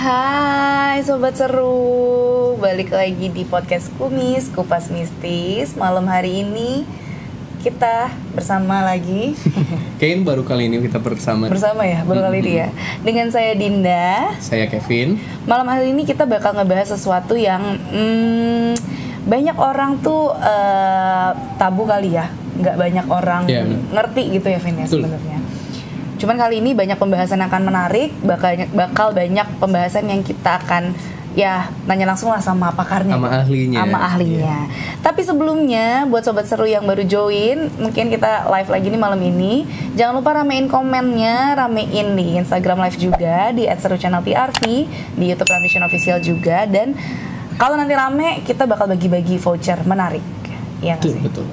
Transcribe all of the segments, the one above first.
Hai Sobat Seru, balik lagi di podcast Kumis, Kupas Mistis. Malam hari ini kita bersama lagi. Kayaknya baru kali ini kita bersama ya, baru kali ini ya. Dengan saya Dinda. Saya Kevin. Malam hari ini kita bakal ngebahas sesuatu yang banyak orang tuh tabu kali ya. Nggak banyak orang ngerti gitu ya Vin ya sebenarnya. Cuman kali ini banyak pembahasan yang akan menarik, bakal banyak pembahasan yang kita akan ya tanya langsung lah sama pakarnya, sama ahlinya. Yeah. Tapi sebelumnya buat Sobat Seru yang baru join, mungkin kita live lagi nih malam ini. Jangan lupa ramein komennya, ramein di Instagram live juga di @seruchannelprv, di YouTube Transvision Official juga. Dan kalau nanti rame, kita bakal bagi-bagi voucher menarik. Iya nggak sih? Betul.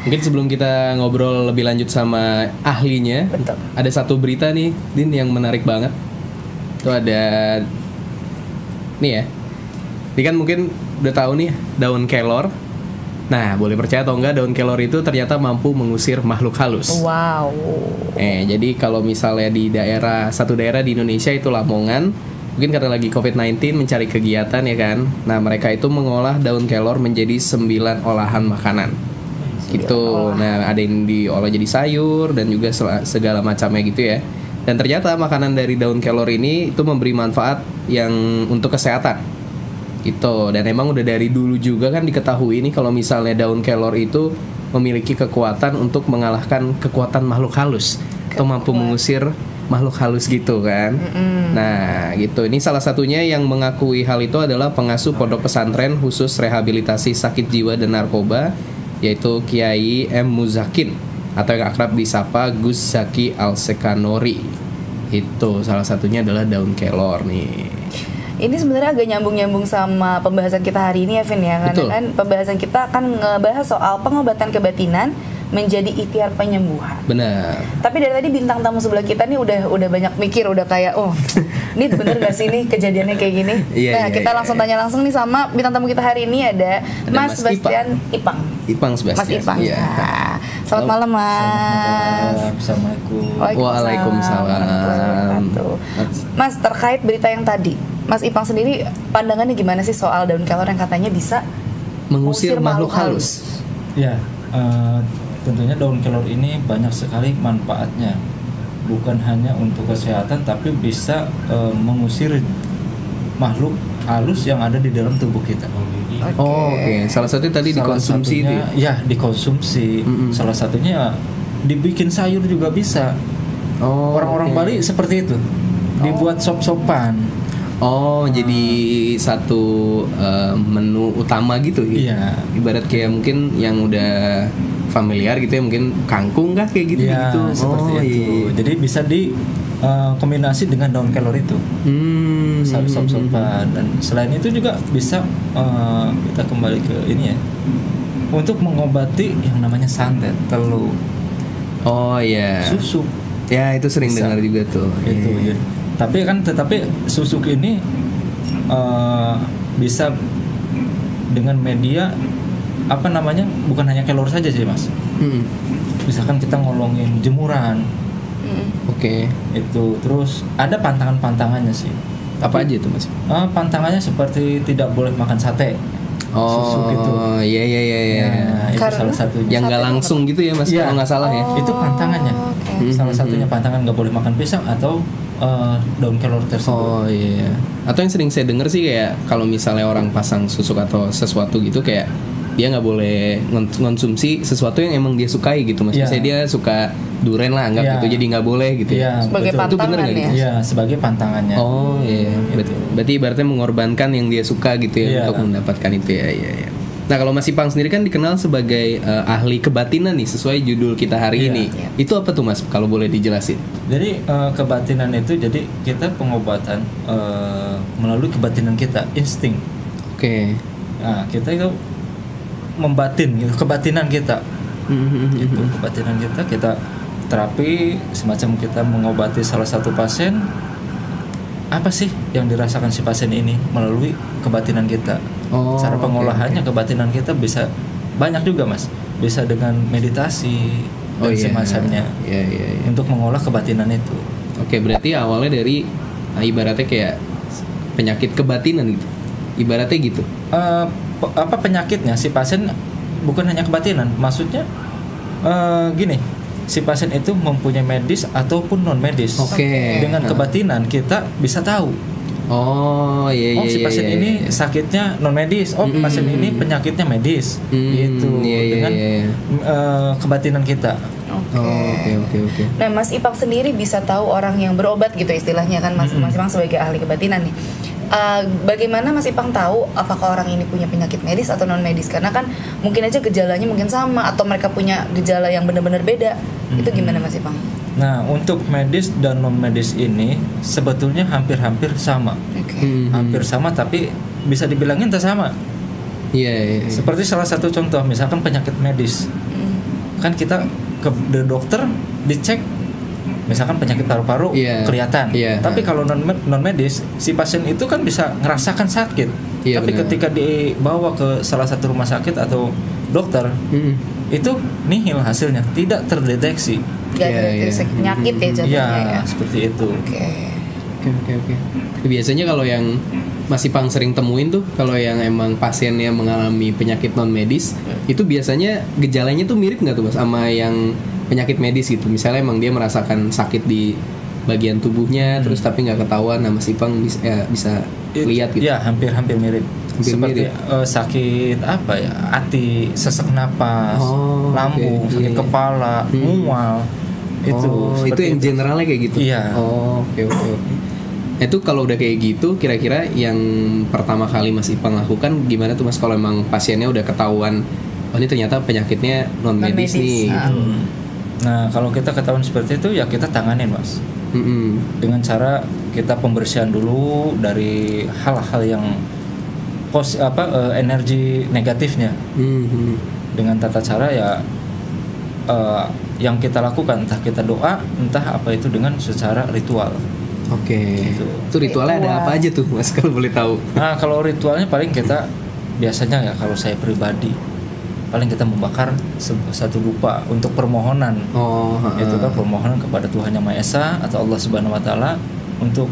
Mungkin sebelum kita ngobrol lebih lanjut sama ahlinya, ada satu berita nih, Din, yang menarik banget. Itu ada nih ya. Ini kan mungkin udah tahu nih daun kelor. Nah, boleh percaya atau enggak, daun kelor itu ternyata mampu mengusir makhluk halus. Wow. Jadi kalau misalnya di satu daerah di Indonesia itu Lamongan, mungkin karena lagi COVID-19 mencari kegiatan ya kan. Nah, mereka itu mengolah daun kelor menjadi 9 olahan makanan. Gitu. Nah, ada yang diolah jadi sayur dan juga segala macamnya gitu ya. Dan ternyata makanan dari daun kelor ini itu memberi manfaat yang untuk kesehatan. Gitu. Dan emang udah dari dulu juga kan diketahui ini kalau misalnya daun kelor itu memiliki kekuatan untuk mengalahkan kekuatan makhluk halus atau mampu mengusir makhluk halus gitu kan. Nah, gitu. Ini salah satunya yang mengakui hal itu adalah pengasuh pondok pesantren khusus rehabilitasi sakit jiwa dan narkoba, yaitu Kiai M. Muzakin atau yang akrab disapa Gus Zaki Al-Sekanori. Itu salah satunya adalah daun kelor nih. Ini sebenarnya agak nyambung-nyambung sama pembahasan kita hari ini ya Vin ya. Karena kan pembahasan kita akan ngebahas soal pengobatan kebatinan menjadi ikhtiar penyembuhan. Benar. Tapi dari tadi bintang tamu sebelah kita nih udah banyak mikir, udah kayak ini bener gak sih nih kejadiannya kayak gini? Kita langsung tanya langsung nih sama bintang tamu kita hari ini ada Mas Sebastian Ipang. Sebastian. Mas Ipang. Ya. Selamat malam Mas. Assalamualaikum. Waalaikumsalam. Mas, terkait berita yang tadi, Mas Ipang sendiri pandangannya gimana sih soal daun kelor yang katanya bisa mengusir makhluk halus? Ya, tentunya daun kelor ini banyak sekali manfaatnya. Bukan hanya untuk kesehatan, tapi bisa mengusir makhluk halus yang ada di dalam tubuh kita. Oke. Salah satunya tadi dikonsumsi. Dikonsumsi. Salah satunya dibikin sayur juga bisa. Orang-orang Bali seperti itu. Dibuat sop-sopan. Jadi satu menu utama gitu. Iya. Ibarat kayak mungkin yang udah familiar gitu ya, mungkin kangkung kah kayak gitu ya, gitu. Seperti itu. Iya. Jadi bisa kombinasi dengan daun kelor itu. Sop-sopan. Dan selain itu juga bisa kita kembali ke ini ya. Untuk mengobati yang namanya santet, teluh. Oh iya. Susuk. Ya, itu sering dengar juga tuh. Itu. Yeah. Tetapi susuk ini bisa dengan media bukan hanya kelor saja sih mas. Misalkan kita ngolongin jemuran, Oke. itu terus ada pantangannya sih. Apa aja itu mas? Pantangannya seperti tidak boleh makan sate. Susuk itu. Iya. Nah, itu salah satunya. Yang nggak langsung gitu ya mas, kalau nggak salah ya. Itu pantangannya. Salah satunya pantangan nggak boleh makan pisang atau daun kelor tersebut. Oh iya. Atau yang sering saya dengar sih kayak kalau misalnya orang pasang susuk atau sesuatu gitu kayak dia nggak boleh ngonsumsi sesuatu yang emang dia sukai gitu mas. Misalnya dia suka duren lah anggap gitu, jadi nggak boleh gitu ya. Sebagai betul. pantangan Itu bener nggak gitu? Iya, sebagai pantangannya. Oh iya. Berarti ibaratnya mengorbankan yang dia suka gitu ya untuk mendapatkan itu ya. Iya. Nah kalau Mas Ipang sendiri kan dikenal sebagai ahli kebatinan nih sesuai judul kita hari ini. Itu apa tuh mas? Kalau boleh dijelasin. Jadi kebatinan itu jadi kita pengobatan melalui kebatinan kita, insting. Oke. Nah kita itu membatin gitu, kebatinan kita. Itu kebatinan kita terapi semacam kita mengobati salah satu pasien. Apa sih yang dirasakan si pasien ini melalui kebatinan kita? Cara pengolahannya kebatinan kita bisa banyak juga mas. Bisa dengan meditasi dan semacamnya. Untuk mengolah kebatinan itu. Oke, berarti awalnya dari ibaratnya kayak penyakit kebatinan gitu. Ibaratnya gitu. Apa penyakitnya si pasien bukan hanya kebatinan, maksudnya gini, si pasien itu mempunyai medis ataupun non medis. Dengan kebatinan kita bisa tahu. Si pasien ini sakitnya non medis. Pasien ini penyakitnya medis. Gitu. Dengan kebatinan kita. Oke. Nah, Mas Ipang sendiri bisa tahu orang yang berobat gitu istilahnya kan Mas Ipang sebagai ahli kebatinan nih. Bagaimana Mas Ipang tahu apakah orang ini punya penyakit medis atau non medis? Karena kan mungkin aja gejalanya mungkin sama atau mereka punya gejala yang benar-benar beda. Itu gimana Mas Ipang? Nah, untuk medis dan non medis ini sebetulnya hampir-hampir sama. Hampir sama tapi bisa dibilangin tak sama. Iya. Seperti salah satu contoh misalkan penyakit medis. Kan kita ke dokter dicek misalkan penyakit paru-paru kelihatan. Tapi kalau non medis si pasien itu kan bisa ngerasakan sakit. Tapi ketika dibawa ke salah satu rumah sakit atau dokter itu nihil hasilnya, tidak terdeteksi. Penyakit ya jadinya ya. Seperti itu. Oke. Biasanya kalau yang Mas Ipang sering temuin tuh kalau yang emang pasiennya mengalami penyakit non medis itu biasanya gejalanya tuh mirip nggak tuh mas sama yang penyakit medis gitu. Misalnya emang dia merasakan sakit di bagian tubuhnya terus tapi nggak ketahuan. Nah Mas Ipang bisa lihat gitu. Ya hampir mirip. Seperti sakit apa ya, hati, sesak napas, lambung, sakit kepala, mual. Itu yang generalnya kayak gitu. Iya. Oke. Itu kalau udah kayak gitu, kira-kira yang pertama kali Mas Ipang lakukan gimana tuh mas? Kalau emang pasiennya udah ketahuan, ini ternyata penyakitnya non medis nih. Nah kalau kita ketahuan seperti itu ya kita tanganin mas. Dengan cara kita pembersihan dulu dari hal-hal yang energi negatifnya. Dengan tata cara ya yang kita lakukan, entah kita doa, entah apa itu dengan secara ritual. Itu ritualnya ada apa aja tuh mas kalau boleh tahu? Nah kalau ritualnya paling kita biasanya ya kalau saya pribadi paling kita membakar satu dupa untuk permohonan. Itu kan permohonan kepada Tuhan Yang Maha Esa atau Allah Subhanahu Wa Taala untuk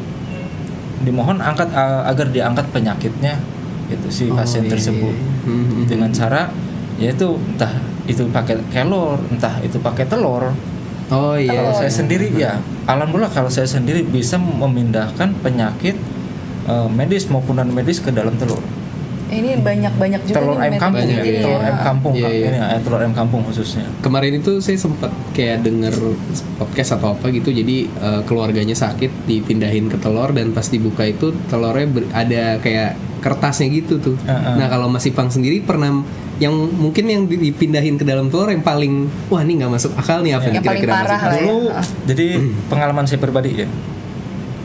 dimohon agar diangkat penyakitnya itu si pasien tersebut dengan cara yaitu entah itu pakai kelor, entah itu pakai telur. Kalau saya sendiri ya, alhamdulillah kalau saya sendiri bisa memindahkan penyakit medis maupun non medis ke dalam telur. Ini banyak juga telur ayam kampung ya, telur ayam kampung ini telur ayam kampung khususnya. Kemarin itu saya sempat kayak denger podcast atau apa gitu, jadi keluarganya sakit dipindahin ke telur dan pas dibuka itu telurnya ada kayak kertasnya gitu tuh. Nah kalau Mas Ipang sendiri pernah yang mungkin yang dipindahin ke dalam telur yang paling wah ini nggak masuk akal nih apa yang kira-kira Mas Ipang dulu. Jadi pengalaman saya pribadi ya.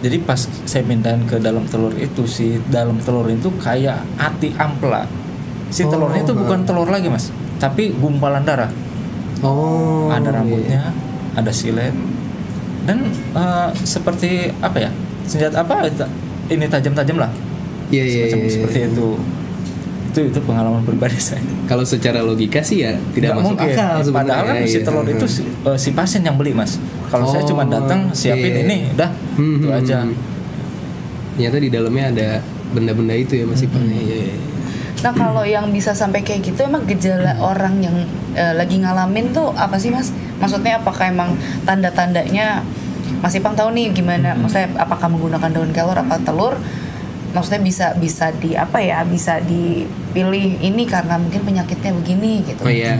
Jadi pas saya pindahin ke dalam telur itu, si dalam telur itu kayak hati ampela. Si telurnya itu bukan telur lagi mas, tapi gumpalan darah. Ada rambutnya, ada silet, dan seperti apa ya? senjata apa ini tajam-tajam lah. Iya. Seperti itu. Itu pengalaman pribadi saya. Kalau secara logika sih ya tidak masuk mungkin. akal sebenarnya. Padahal kan si telur itu si pasien yang beli, Mas. Kalau saya cuma datang siapin ini, udah itu aja. Ternyata di dalamnya ada benda-benda itu ya Mas Ipang. Iya. Nah kalau yang bisa sampai kayak gitu emang gejala orang yang lagi ngalamin tuh apa sih Mas? Maksudnya apakah emang tanda-tandanya Mas Ipang tahu nih gimana? Maksudnya apakah menggunakan daun kelor apa telur? Maksudnya bisa dipilih ini karena mungkin penyakitnya begini gitu. Oh iya.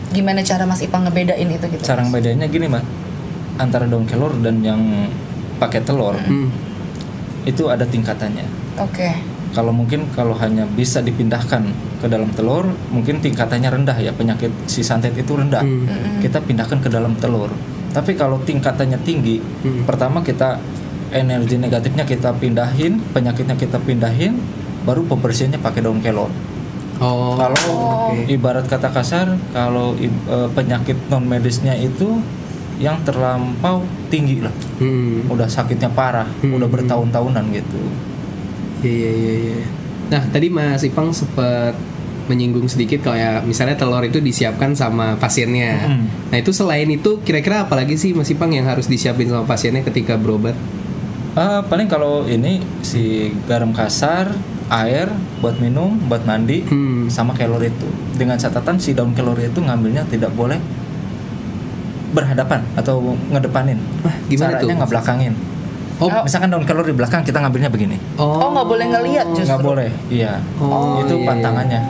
Gimana cara Mas Ipang ngebedain itu gitu? Cara ngebedainnya gini, Mas. Antara daun kelor dan yang pakai telur. Itu ada tingkatannya. Oke. Kalau hanya bisa dipindahkan ke dalam telur, mungkin tingkatannya rendah ya, penyakit si santet itu rendah. Kita pindahkan ke dalam telur. Tapi kalau tingkatannya tinggi, pertama kita energi negatifnya kita pindahin, penyakitnya kita pindahin, baru pembersihannya pakai daun kelor. Kalau ibarat kata kasar, kalau penyakit non medisnya itu yang terlampau tinggi lah, udah sakitnya parah, udah bertahun-tahunan gitu. Iya. Nah tadi Mas Ipang sempat menyinggung sedikit kayak misalnya telur itu disiapkan sama pasiennya. Nah itu selain itu kira-kira apa lagi sih Mas Ipang yang harus disiapin sama pasiennya ketika berobat? Paling kalau ini si garam kasar, air buat minum, buat mandi, sama kelor itu. Dengan catatan si daun kelor itu ngambilnya tidak boleh berhadapan atau ngedepanin. Gimana caranya tuh? Ngebelakangin. Misalkan daun kelor di belakang, kita ngambilnya begini. Nggak boleh ngelihat justru. Nggak boleh, iya. Itu pantangannya.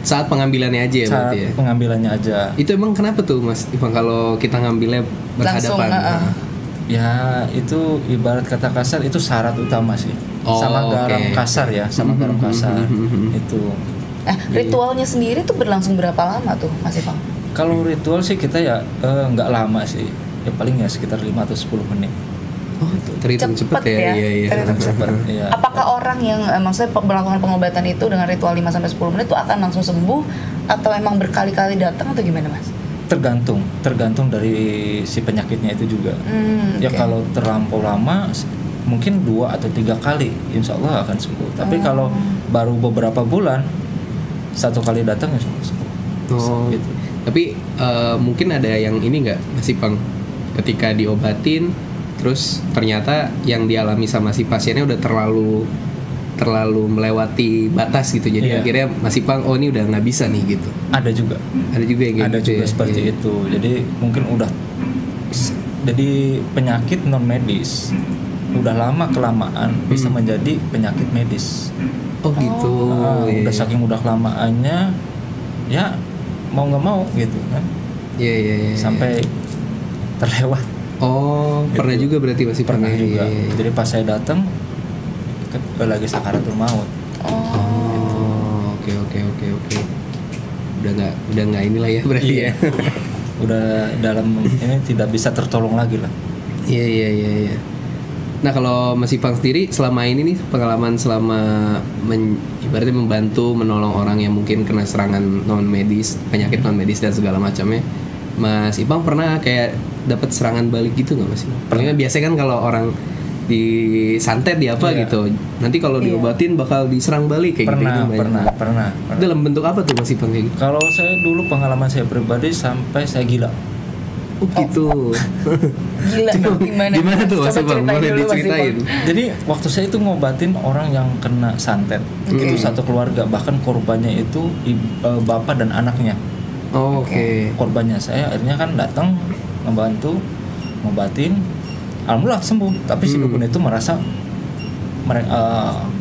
Saat pengambilannya aja ya berarti ya? Pengambilannya aja. Itu emang kenapa tuh Mas Ipang kalau kita ngambilnya berhadapan? Langsung, ya itu ibarat kata kasar itu syarat utama sih. Sama garam kasar ya, sama garam kasar itu. Ritualnya sendiri tuh berlangsung berapa lama tuh Mas Ipang? Kalau ritual sih kita ya nggak lama sih, ya paling ya sekitar 5 atau 10 menit. Terhitung cepet ya? Iya. Terhitung cepet. Iya. Apakah orang yang maksudnya melakukan pengobatan itu dengan ritual 5-10 menit itu akan langsung sembuh atau emang berkali-kali datang atau gimana Mas? Tergantung dari si penyakitnya itu juga. Ya kalau terlampau lama mungkin 2 atau 3 kali insya Allah akan sembuh. Tapi kalau baru beberapa bulan 1 kali datang insya Allah sembuh. Gitu. Tapi mungkin ada yang ini nggak Mas Ipang ketika diobatin terus ternyata yang dialami sama si pasiennya udah terlalu melewati batas gitu, jadi akhirnya Mas Ipang ini udah nggak bisa nih gitu. Ada juga yang ada gitu juga ya? Seperti itu. Jadi mungkin udah jadi penyakit non medis udah lama kelamaan bisa menjadi penyakit medis. Gitu. Udah saking udah kelamaannya ya mau nggak mau gitu kan. Iya. Sampai terlewat. Gitu. Pernah juga berarti Mas Ipang? Pernah juga. Jadi pas saya datang lagi sakaratul maut. Oke. Udah nggak inilah ya berarti ya. Udah dalam ini tidak bisa tertolong lagi lah. Iya. Nah kalau Mas Ipang sendiri selama ini nih pengalaman selama ibaratnya membantu menolong orang yang mungkin kena serangan non medis, penyakit non medis dan segala macamnya, Mas Ipang pernah kayak dapat serangan balik gitu nggak Mas? Palingan biasanya kan kalau orang disantet di apa gitu, nanti kalau diobatin bakal diserang balik kayak gitu. Pernah. Dalam bentuk apa tuh Mas Ipang kayak gitu? Kalau saya dulu pengalaman saya pribadi sampai saya gila. Gitu. Gila. Gimana tuh Mas Ipang? Boleh diceritain? Jadi waktu saya itu ngobatin orang yang kena santet. Itu satu keluarga, bahkan korbannya itu bapak dan anaknya. Korbannya saya akhirnya kan datang membantu ngobatin, alhamdulillah sembuh. Tapi si dukun itu merasa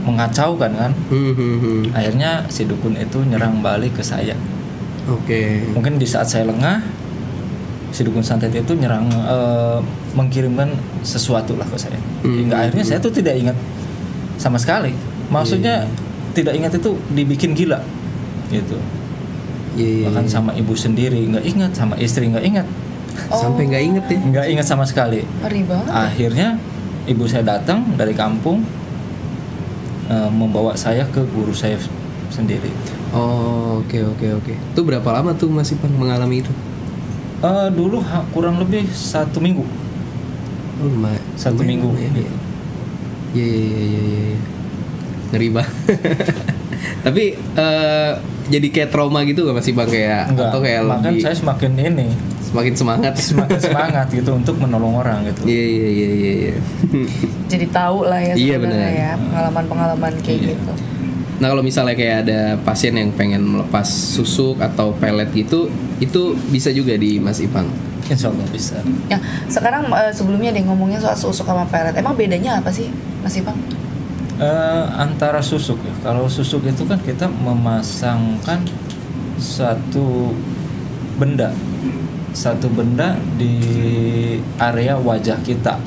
mengacaukan kan. Akhirnya si dukun itu nyerang balik ke saya. Mungkin di saat saya lengah, si dukun santet itu nyerang, mengirimkan sesuatu lah ke saya. Hingga akhirnya saya tuh tidak ingat sama sekali. Maksudnya tidak ingat itu dibikin gila gitu. Bahkan sama ibu sendiri nggak ingat, sama istri nggak ingat. Sampai nggak inget ya? Nggak ingat sama sekali. Ngeri banget. Akhirnya ibu saya datang dari kampung, membawa saya ke guru saya sendiri. Oke. Itu berapa lama tuh Mas Ipang mengalami itu? Dulu kurang lebih 1 minggu. 1 minggu. Ya. Iya. Ngeri banget. Tapi jadi kayak trauma gitu gak Mas Ipang kayak? Enggak, atau kayak bahkan lebih saya semakin semakin semangat gitu untuk menolong orang gitu. Iya. Jadi tahu lah ya Iya, sebenarnya benar. ya pengalaman-pengalaman kayak gitu. Nah kalau misalnya kayak ada pasien yang pengen melepas susuk atau pelet gitu, itu bisa juga di Mas Ipang? Insya Allah bisa. Ya, sekarang sebelumnya ngomongnya soal susuk sama pelet. Emang bedanya apa sih, Mas Ipang? Antara susuk ya. Kalau susuk itu kan kita memasangkan satu benda di area wajah kita,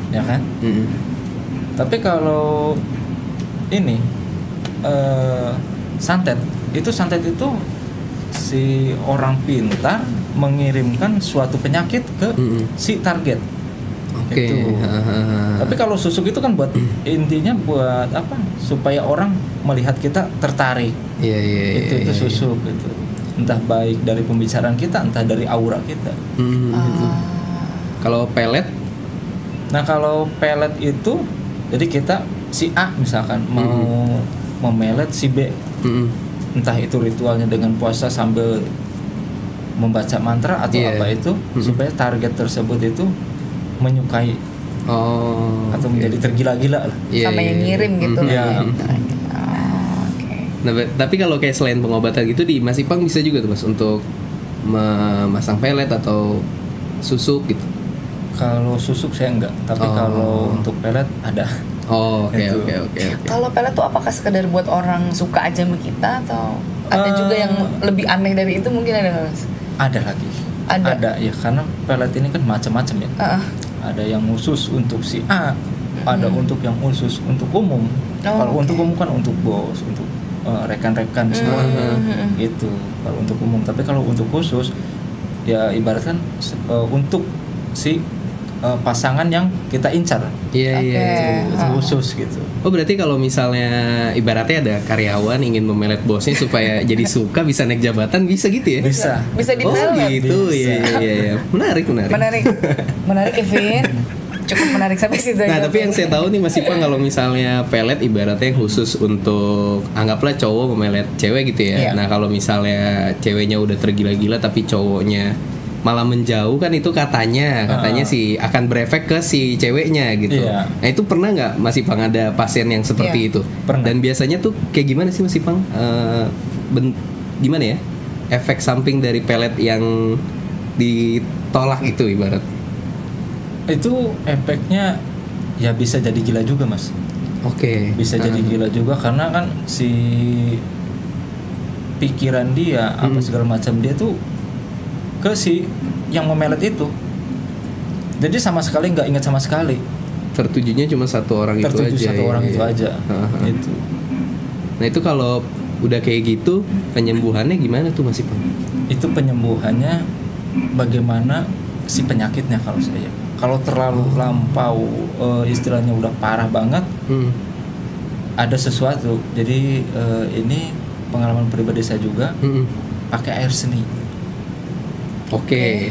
ya kan? Tapi kalau ini santet itu si orang pintar mengirimkan suatu penyakit ke si target. Oke. Itu. Tapi kalau susuk itu kan buat intinya buat apa? Supaya orang melihat kita tertarik. Iya. Itu susuk itu. Entah baik dari pembicaraan kita, entah dari aura kita. Gitu. Kalau pelet? Nah kalau pelet itu, jadi kita si A misalkan mau memelet si B. Entah itu ritualnya dengan puasa sambil membaca mantra atau apa itu, supaya target tersebut itu menyukai atau menjadi tergila-gila lah. Sama yang ngirim gitu. Nah, tapi kalau kayak selain pengobatan gitu di Mas Ipang bisa juga tuh Mas untuk memasang pelet atau susuk gitu. Kalau susuk saya enggak, tapi kalau untuk pelet ada. Oke. Kalau pelet tuh apakah sekedar buat orang suka aja sama kita atau ada juga yang lebih aneh dari itu mungkin ada nggak Mas? Ada lagi. Ada ya, karena pelet ini kan macam-macam ya. Ada yang khusus untuk si A, ada untuk yang khusus untuk umum. Kalau untuk umum kan untuk bos, untuk rekan-rekan semua gitu. Kalau untuk umum, tapi kalau untuk khusus ya ibaratkan untuk si pasangan yang kita incar. Iya. Itu khusus gitu. Oh berarti kalau misalnya ibaratnya ada karyawan ingin memelet bosnya supaya jadi suka bisa naik jabatan bisa gitu ya? Bisa dipelet. Oh gitu. Iya. Menarik. Menarik Kevin. Cukup menarik sampai situ. Nah tapi yang saya tahu nih Mas Ipang kalau misalnya pelet ibaratnya khusus untuk anggaplah cowok memelet cewek gitu ya. Nah kalau misalnya ceweknya udah tergila-gila tapi cowoknya malah menjauh kan itu katanya sih akan berefek ke si ceweknya gitu. Nah itu pernah nggak Mas Ipang ada pasien yang seperti itu? Pernah. Dan biasanya tuh kayak gimana sih Mas Ipang? Gimana ya? Efek samping dari pelet yang ditolak itu ibarat? Itu efeknya ya bisa jadi gila juga Mas. Oke. Bisa jadi gila juga karena kan si pikiran dia apa segala macam dia tuh ke si yang memelet itu. Jadi sama sekali nggak ingat sama sekali. Tertujunya cuma satu orang itu aja. Itu. Nah itu kalau udah kayak gitu penyembuhannya gimana tuh Mas Ipang? Itu penyembuhannya bagaimana si penyakitnya kalau saya. Kalau terlalu lampau istilahnya udah parah banget, ada sesuatu. Jadi ini pengalaman pribadi saya juga pakai air seni. Oke.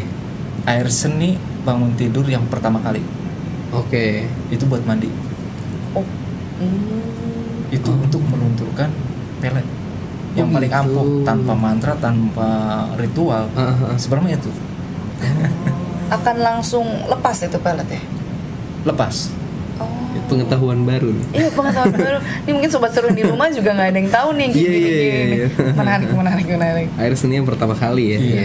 Air seni bangun tidur yang pertama kali. Oke. Itu buat mandi. Itu untuk melunturkan pelet yang paling ampuh, tanpa mantra, tanpa ritual. Sebenarnya itu akan langsung lepas itu pelet ya? Lepas. Pengetahuan baru. Iya, pengetahuan baru. Ini mungkin sobat seru di rumah juga nggak ada yang tahu nih gini. Menarik. Air seni yang pertama kali ya. Iya.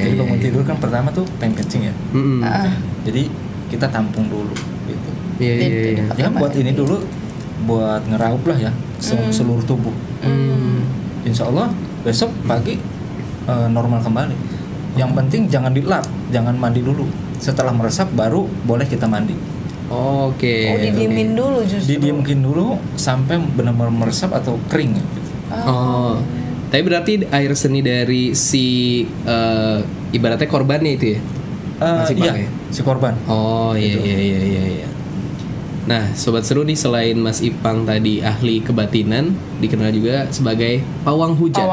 Jadi bangun tidur kan pertama tuh pengen kencing ya. Jadi kita tampung dulu gitu. Iya. Ya buat ini dulu, buat ngeraup lah ya seluruh tubuh. Insya Allah besok pagi normal kembali. Yang penting jangan dilap, jangan mandi dulu. Setelah meresap baru boleh kita mandi. Oke. Didiemin dulu justru. Didiemin dulu sampai benar-benar meresap atau kering gitu. Tapi berarti air seni dari si ibaratnya korbannya itu ya? Iya, si korban. Iya. Nah, sobat seru nih selain Mas Ipang tadi ahli kebatinan, dikenal juga sebagai pawang hujan.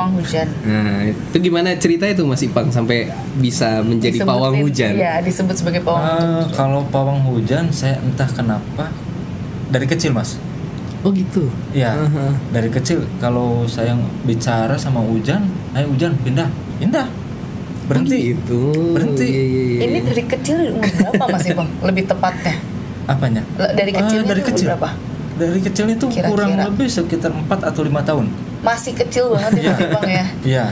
Nah, itu gimana cerita itu Mas Ipang sampai bisa menjadi pawang hujan? Iya, disebut sebagai pawang hujan. Kalau pawang hujan saya entah kenapa dari kecil Mas. Oh gitu. Ya, dari kecil kalau saya bicara sama hujan, ayo hujan pindah, berhenti, Itu berhenti. Iya. Ini dari kecil umur berapa Mas Ipang? Lebih tepatnya. Apanya? Dari kecil Dari umur kecil. berapa? Dari kecil itu Kira-kira. kurang lebih sekitar 4 atau 5 tahun. Masih kecil banget ya Mas Ipang ya. Iya.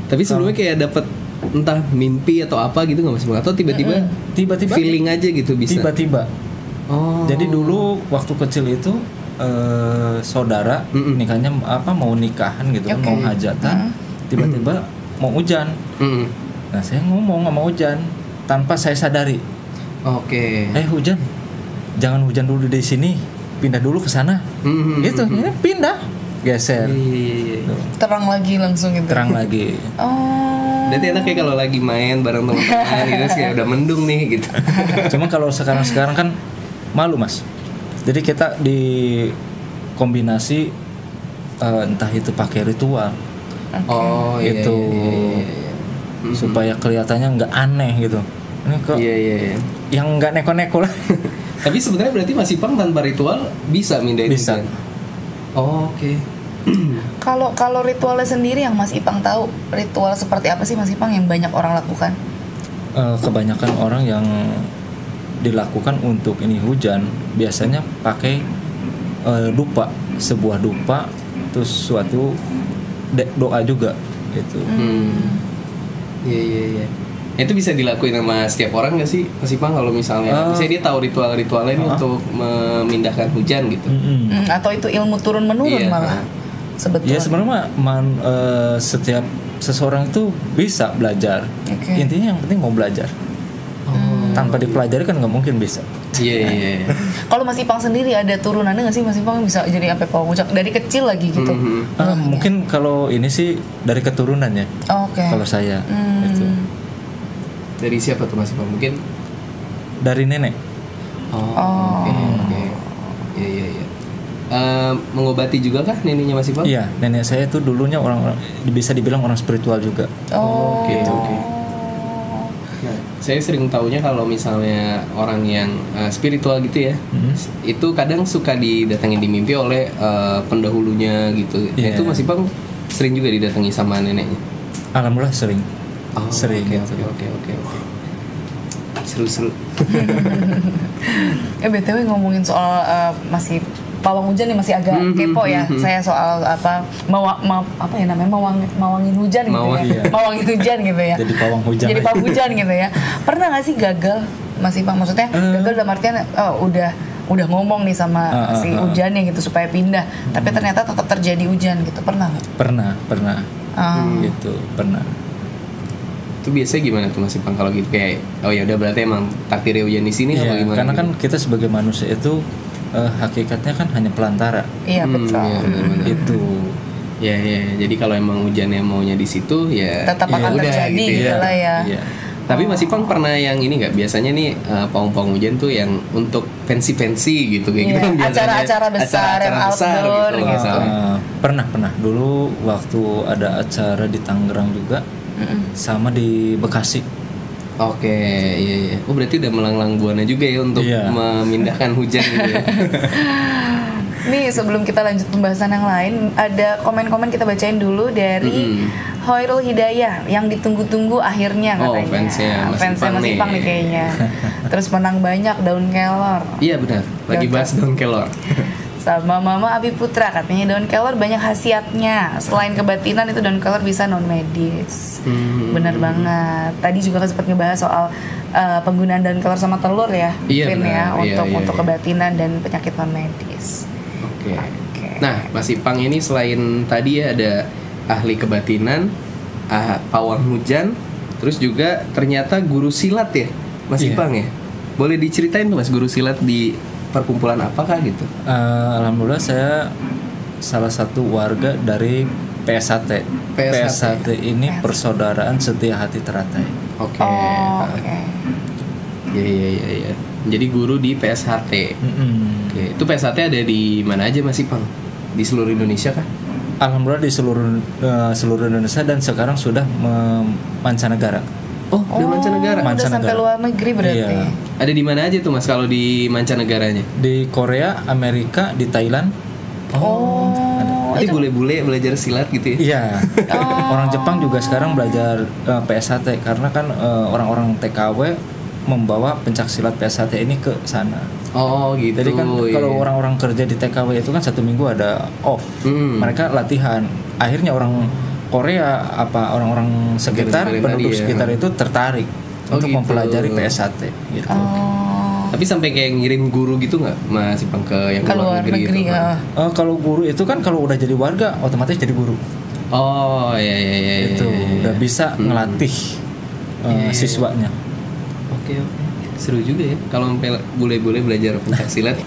Tapi sebelumnya kayak dapat entah mimpi atau apa gitu nggak Mas Ipang? Atau tiba-tiba Tiba-tiba feeling aja gitu bisa. Tiba-tiba. Oh. Jadi dulu waktu kecil itu saudara nikahnya mau nikahan gitu kan, Oke. mau hajatan, tiba-tiba mau hujan. Nah, saya ngomong sama hujan tanpa saya sadari. Oke. Hujan, jangan hujan dulu di sini, pindah dulu ke sana. Gitu, ini pindah, geser. Iya. Terang lagi langsung gitu. Terang lagi. Oh. Berarti enak ya kalau lagi main bareng teman-teman gitu kayak udah mendung nih gitu. Cuma kalau sekarang kan malu Mas. Jadi kita di kombinasi entah itu pakai ritual. Oh iya. Itu supaya kelihatannya nggak aneh gitu. Ini kok Iya. yang nggak neko-neko lah. Tapi sebenarnya berarti Mas Ipang tanpa ritual bisa mindahin Bisa. hujan? Oh, oke. Kalau ritualnya sendiri yang Mas Ipang tahu, ritual seperti apa sih Mas Ipang yang banyak orang lakukan? Kebanyakan orang yang dilakukan untuk ini hujan biasanya pakai dupa, sebuah dupa, terus suatu doa juga gitu. Iya. Itu bisa dilakuin sama setiap orang nggak sih Mas Ipang kalau misalnya dia tahu ritual-ritualnya ini untuk memindahkan hujan gitu? Atau itu ilmu turun menurun Iya. malah sebetulnya. Ya sebenarnya setiap seseorang itu bisa belajar. Oke. Intinya yang penting mau belajar. Tanpa dipelajari kan nggak mungkin bisa. Iya. Kalau Mas Ipang sendiri ada turunannya nggak sih Mas Ipang bisa jadi sampai pawang hujan dari kecil lagi gitu? Mungkin kalau ini sih dari keturunannya. Oke. Kalau saya itu Dari siapa tuh Mas Ipang? Mungkin dari nenek. Oke. Iya. Mengobati juga kah neneknya Mas Ipang? Iya, nenek saya itu dulunya orang bisa dibilang orang spiritual juga. Oh. Oke. Nah, saya sering taunya kalau misalnya orang yang spiritual gitu ya, itu kadang suka didatangi di mimpi oleh pendahulunya gitu. Nah, Iya. itu Mas Ipang sering juga didatangi sama neneknya. Alhamdulillah sering. Sering gitu. Oke. Seru. BTW ngomongin soal masih pawang hujan nih masih agak kepo ya. Saya soal apa ya namanya mawangin hujan gitu ya. Mawangin hujan gitu ya. Jadi pawang hujan. Jadi pawang hujan gitu ya. Pernah nggak sih gagal Mas Ipang? Maksudnya gagal dalam artian udah ngomong nih sama si hujannya gitu supaya pindah, tapi ternyata tetap terjadi hujan gitu. Pernah nggak? Pernah. Gitu, pernah. Itu biasanya gimana tuh Mas Ipang kalau gitu kayak ya udah berarti emang takdirnya hujan di sini atau gimana? Karena gitu? kan kita sebagai manusia itu hakikatnya kan hanya pelantara. Iya betul. Iya, benar-benar. Itu. Ya. Jadi kalau emang hujannya maunya di situ ya Tetap akan udah, terjadi gitu gitu lah ya. Iya. Tapi Mas Ipang pernah yang ini nggak? Biasanya nih pawang-pawang hujan tuh yang untuk pensi-pensi gitu kayak Iya, gitu kan biasanya. acara-acara besar yang outdoor gitu. misalnya. Pernah dulu waktu ada acara di Tangerang juga, sama di Bekasi. Oke, iya. Oh berarti udah melanglang buana juga ya untuk memindahkan hujan gitu ya. Nih sebelum kita lanjut pembahasan yang lain, ada komen-komen kita bacain dulu dari Hoirul Hidayah yang ditunggu-tunggu akhirnya katanya. Fansnya Mas Ipang nih kayaknya. Terus menang banyak daun kelor. Iya benar, lagi bahas daun kelor. Sama Mama Abi Putra katanya daun kelor banyak khasiatnya. Selain kebatinan itu daun kelor bisa non medis. Bener banget. Tadi juga sempat ngebahas soal penggunaan daun kelor sama telur ya, Vin ya, untuk kebatinan dan penyakit non medis. Oke. Nah, Mas Ipang ini selain tadi ya ada ahli kebatinan, pawang hujan, terus juga ternyata guru silat ya, Mas Ipang ya. Boleh diceritain tuh Mas guru silat di perkumpulan apakah gitu? Alhamdulillah saya salah satu warga dari PSHT. PSHT ini Persaudaraan Setia Hati Teratai. Oke. Iya. Jadi guru di PSHT. Oke. Itu PSHT ada di mana aja Mas Ipang? Di seluruh Indonesia kah? Alhamdulillah di seluruh Indonesia dan sekarang sudah mancanegara. Oh, di mancanegara. Udah sampai luar negeri berarti. Iya. Ada di mana aja tuh Mas kalau di mancanegaranya? Di Korea, Amerika, di Thailand. Nanti bule-bule belajar silat gitu ya? Iya. Orang Jepang juga sekarang belajar PSHT karena kan orang-orang TKW membawa pencak silat PSHT ini ke sana. Oh gitu. Jadi kan kalau orang-orang kerja di TKW itu kan 1 minggu ada off. Mereka latihan. Akhirnya orang Korea orang-orang sekitar penduduk sekitar itu tertarik untuk gitu. mempelajari PSHT gitu. Tapi sampai kayak ngirim guru gitu nggak Mas Ipang ke yang luar negeri itu? Kalau guru itu kan kalau udah jadi warga otomatis jadi guru. Oh iya. Itu udah bisa ngelatih siswanya. Oke. Seru juga ya kalau bule-bule belajar pencak silat.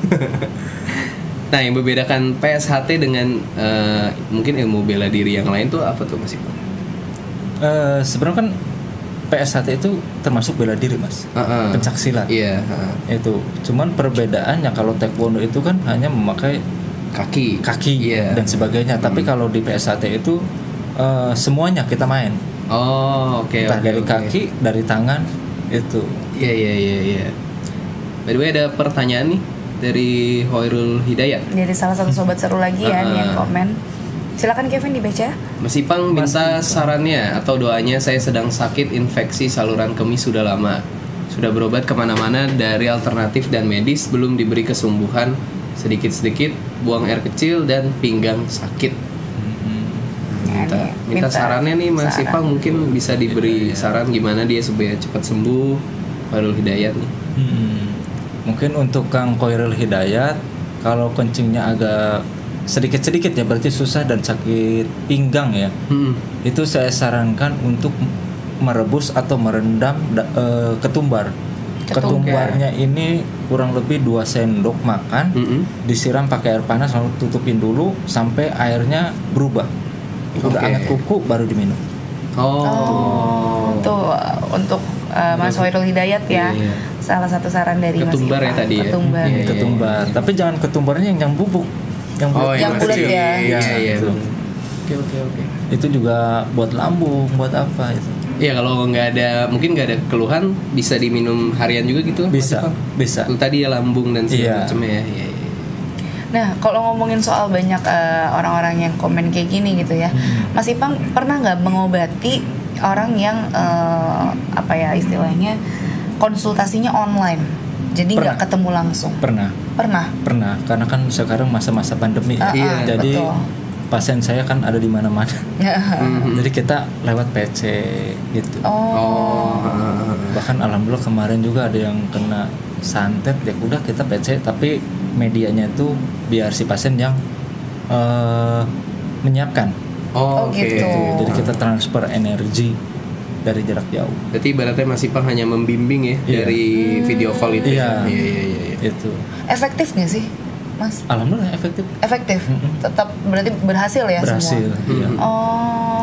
Nah, yang membedakan PSHT dengan mungkin ilmu bela diri yang lain tuh apa tuh Mas Ipang? Sebenarnya kan PSHT itu termasuk bela diri Mas, pencak silat. Iya. Itu, cuman perbedaannya kalau taekwondo itu kan hanya memakai kaki dan sebagainya. Tapi kalau di PSHT itu semuanya kita main. Oh oke. Dari kaki, dari tangan itu. Iya. By the way ada pertanyaan nih dari Hoirul Hidayat. Dari salah satu sobat seru lagi ya nih yang komen. Silakan Kevin dibaca. Mas Ipang minta sarannya atau doanya, saya sedang sakit infeksi saluran kemih sudah lama. Sudah berobat kemana-mana dari alternatif dan medis, belum diberi kesembuhan. Sedikit-sedikit buang air kecil dan pinggang sakit. Minta sarannya nih Mas Ipang, mungkin bisa diberi saran gimana dia supaya cepat sembuh. Khairul Hidayat nih. Mungkin untuk Kang Khairul Hidayat, kalau kencingnya agak sedikit-sedikit ya berarti susah dan sakit pinggang ya. Itu saya sarankan untuk merebus atau merendam ketumbar. Ketumbarnya ini kurang lebih 2 sendok makan, disiram pakai air panas lalu tutupin dulu sampai airnya berubah. Udah hangat kuku baru diminum. Tuh untuk Mas Hoirul Hidayat ya. Salah satu saran dari ketumbar Mas Ipang. Ya tadi ya. Ketumbar. Tapi jangan ketumbarnya yang bubuk. Yang bulat ya. Iya. Oke. Itu juga buat lambung, buat apa itu? Iya, kalau nggak ada, mungkin nggak ada keluhan, bisa diminum harian juga gitu? Bisa. Itu tadi ya lambung dan segala macamnya ya. Iya. Nah, kalau ngomongin soal banyak orang-orang yang komen kayak gini gitu ya, Mas Ipang pernah nggak mengobati orang yang istilahnya konsultasinya online? Jadi nggak ketemu langsung. Pernah. Karena kan sekarang masa-masa pandemi. Jadi betul. Pasien saya kan ada di mana-mana. Jadi kita lewat PC gitu. Bahkan alhamdulillah kemarin juga ada yang kena santet. Ya udah kita PC, tapi medianya itu biar si pasien yang menyiapkan. Gitu. Jadi kita transfer energi dari jarak jauh. Berarti ibaratnya Mas Ipang hanya membimbing ya dari video call itu. Iya. Itu. Efektif nggak sih, Mas? Alhamdulillah efektif. Tetap berarti berhasil ya semua. Iya.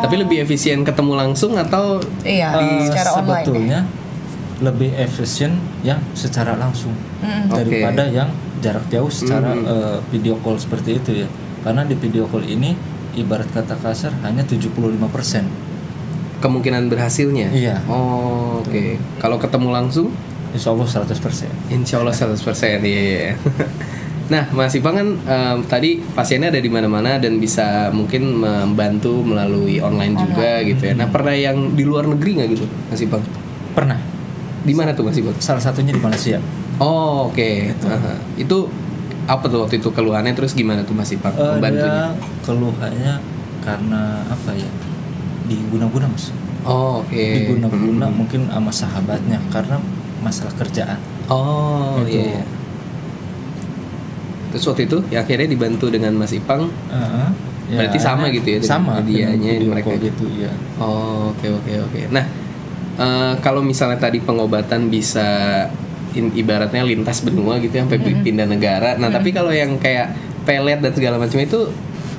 Tapi lebih efisien ketemu langsung atau secara online? Sebetulnya lebih efisien yang secara langsung daripada yang jarak jauh secara video call seperti itu ya. Karena di video call ini ibarat kata kasar hanya 75% kemungkinan berhasilnya. Iya. Oke. Kalau ketemu langsung? Insya Allah 100%. Insya Allah 100%. Iya. Nah, Mas Ipang kan tadi pasiennya ada di mana-mana dan bisa mungkin membantu melalui online juga gitu ya. Nah, pernah yang di luar negeri nggak gitu, Mas Ipang? Pernah. Di mana tuh Mas Ipang? Salah satunya di Malaysia. Oke. Itu apa tuh waktu itu keluhannya, terus gimana tuh Mas Ipang membantunya? Keluhannya karena apa ya? Diguna-guna Mas. Diguna-guna mungkin sama sahabatnya karena masalah kerjaan. Iya. Terus waktu itu ya akhirnya dibantu dengan Mas Ipang. Berarti sama gitu ya? Sama medianya mereka gitu ya. Oke. Nah, kalau misalnya tadi pengobatan bisa ibaratnya lintas benua gitu sampai pindah negara. Nah, tapi kalau yang kayak pelet dan segala macam itu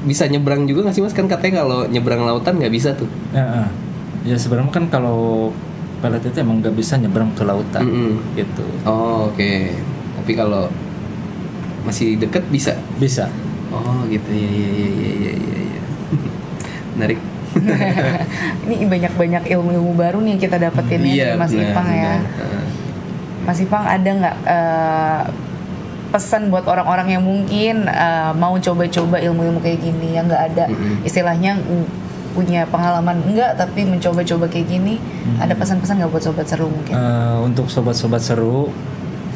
bisa nyebrang juga nggak sih Mas? Kan katanya kalau nyebrang lautan nggak bisa tuh. Ya sebenarnya kan kalau pelet itu emang nggak bisa nyebrang ke lautan gitu. Oke. Tapi kalau masih deket bisa. Bisa. Gitu ya. Menarik. Ini banyak-banyak ilmu-ilmu baru nih yang kita dapetin ya dari Mas Ipang ya. Mas Ipang ada nggak pesan buat orang-orang yang mungkin mau coba-coba ilmu-ilmu kayak gini yang nggak ada istilahnya punya pengalaman enggak tapi mencoba-coba kayak gini, ada pesan-pesan nggak buat sobat seru mungkin? Untuk sobat-sobat seru,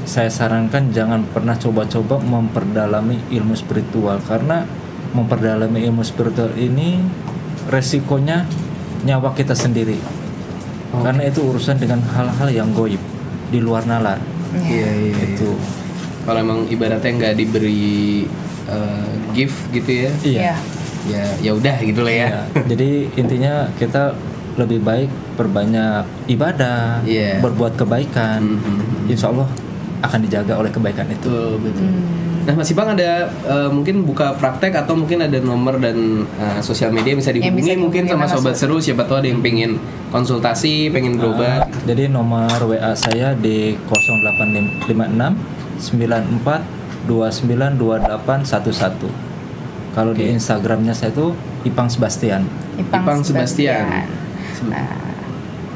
saya sarankan jangan pernah coba-coba memperdalami ilmu spiritual, karena memperdalami ilmu spiritual ini resikonya nyawa kita sendiri. Karena itu urusan dengan hal-hal yang goib di luar nalar. Iya. Itu kalau emang ibaratnya nggak diberi gift gitu ya. Iya. Ya udah gitu lah ya. Jadi intinya kita lebih baik perbanyak ibadah, berbuat kebaikan. Insya Allah akan dijaga oleh kebaikan itu. Betul. Nah, Mas Ipang ada mungkin buka praktek atau mungkin ada nomor dan sosial media bisa dihubungi mungkin sama sobat seru, siapa tahu ada yang pengen konsultasi, pengen berobat. Jadi nomor WA saya di 0856 94 292811. Kalau di Instagramnya saya itu Ipang Sebastian. Ipang Sebastian.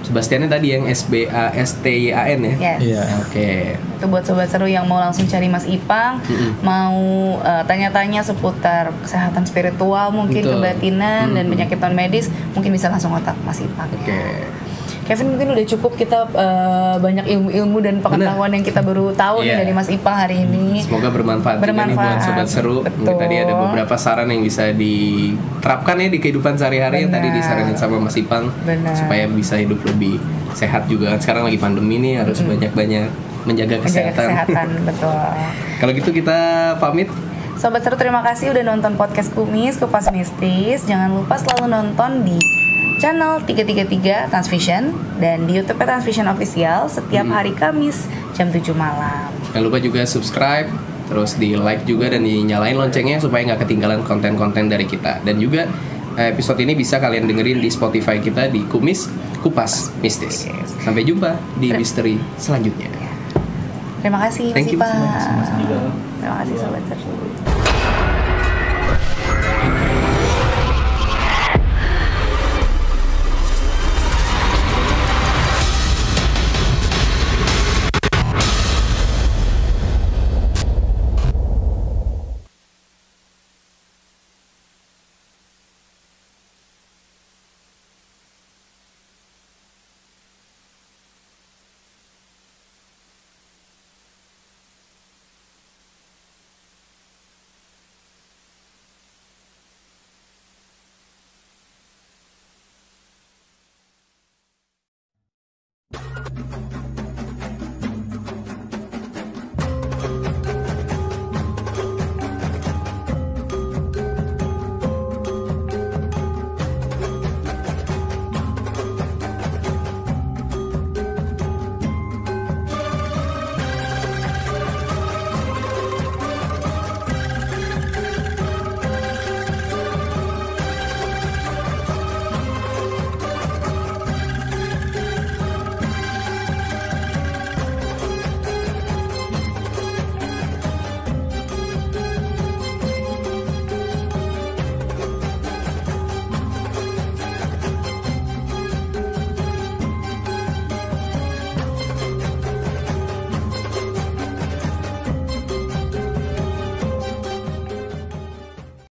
Sebastiannya tadi yang SBASTYAN ya? Yes. Iya. Oke. Itu buat sobat seru yang mau langsung cari Mas Ipang, mau tanya-tanya seputar kesehatan spiritual, mungkin kebatinan dan penyakit non medis, mungkin bisa langsung kontak Mas Ipang. Oke. Kevin, mungkin udah cukup kita banyak ilmu-ilmu dan pengetahuan yang kita baru tahu nih dari Mas Ipang hari ini. Semoga bermanfaat juga nih buat sobat seru. Mungkin tadi ada beberapa saran yang bisa diterapkan ya di kehidupan sehari-hari yang tadi disaranin sama Mas Ipang. Supaya bisa hidup lebih sehat juga. Sekarang lagi pandemi nih, harus banyak-banyak menjaga kesehatan. Betul. Kalau gitu kita pamit. Sobat seru, terima kasih udah nonton podcast Kupas Mistis. Jangan lupa selalu nonton di channel 333 Transvision dan di YouTube Transvision Official setiap hari Kamis jam 7 malam. Jangan lupa juga subscribe, terus di like juga dan dinyalain loncengnya supaya nggak ketinggalan konten-konten dari kita. Dan juga episode ini bisa kalian dengerin di Spotify kita di Kupas Mistis. Sampai jumpa di misteri selanjutnya. Terima kasih Mas Ipang. Terima kasih sobat seru.